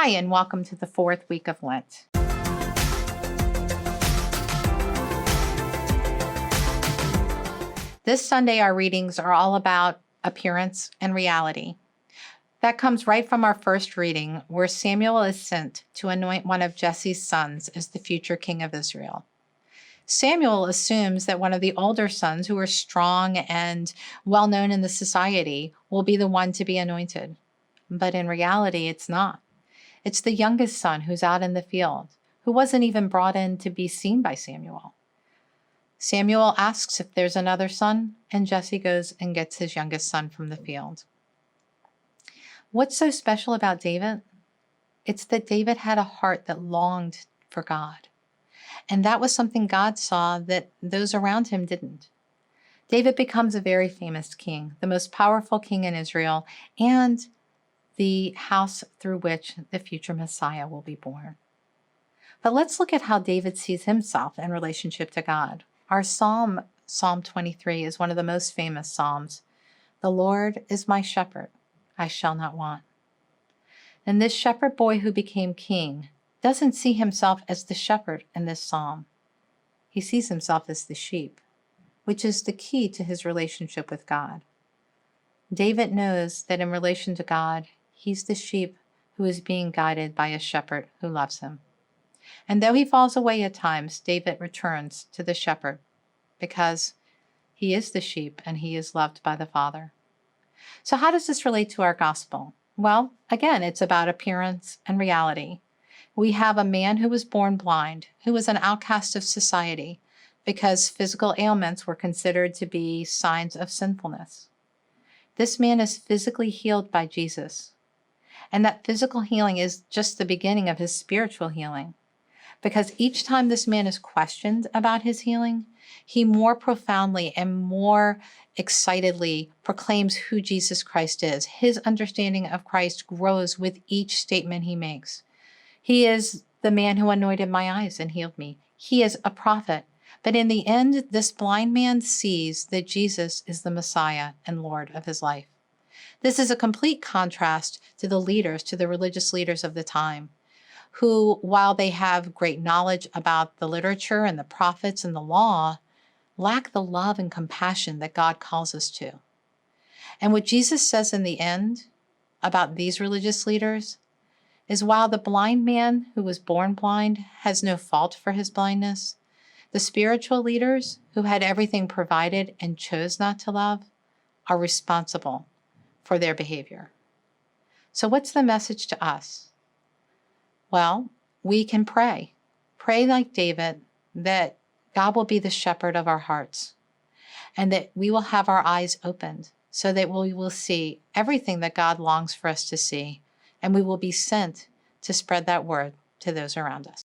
Hi, and welcome to the fourth week of Lent. This Sunday, our readings are all about appearance and reality. That comes right from our first reading, where Samuel is sent to anoint one of Jesse's sons as the future king of Israel. Samuel assumes that one of the older sons, who are strong and well known in the society, will be the one to be anointed. But in reality, it's not. It's the youngest son who's out in the field, who wasn't even brought in to be seen by Samuel. Samuel asks if there's another son, and Jesse goes and gets his youngest son from the field. What's so special about David? It's that David had a heart that longed for God. And that was something God saw that those around him didn't. David becomes a very famous king, the most powerful king in Israel, and the house through which the future Messiah will be born. But let's look at how David sees himself in relationship to God. Our psalm, Psalm 23, is one of the most famous psalms. The Lord is my shepherd, I shall not want. And this shepherd boy who became king doesn't see himself as the shepherd in this psalm. He sees himself as the sheep, which is the key to his relationship with God. David knows that in relation to God, he's the sheep who is being guided by a shepherd who loves him. And though he falls away at times, David returns to the shepherd because he is the sheep and he is loved by the Father. So how does this relate to our gospel? Well, again, it's about appearance and reality. We have a man who was born blind, who was an outcast of society because physical ailments were considered to be signs of sinfulness. This man is physically healed by Jesus. And that physical healing is just the beginning of his spiritual healing. Because each time this man is questioned about his healing, he more profoundly and more excitedly proclaims who Jesus Christ is. His understanding of Christ grows with each statement he makes. He is the man who anointed my eyes and healed me. He is a prophet. But in the end, this blind man sees that Jesus is the Messiah and Lord of his life. This is a complete contrast to the leaders, to the religious leaders of the time, who, while they have great knowledge about the literature and the prophets and the law, lack the love and compassion that God calls us to. And what Jesus says in the end about these religious leaders is while the blind man who was born blind has no fault for his blindness, the spiritual leaders who had everything provided and chose not to love are responsible for their behavior. So what's the message to us? Well, we can pray. Pray like David that God will be the shepherd of our hearts and that we will have our eyes opened so that we will see everything that God longs for us to see, and we will be sent to spread that word to those around us.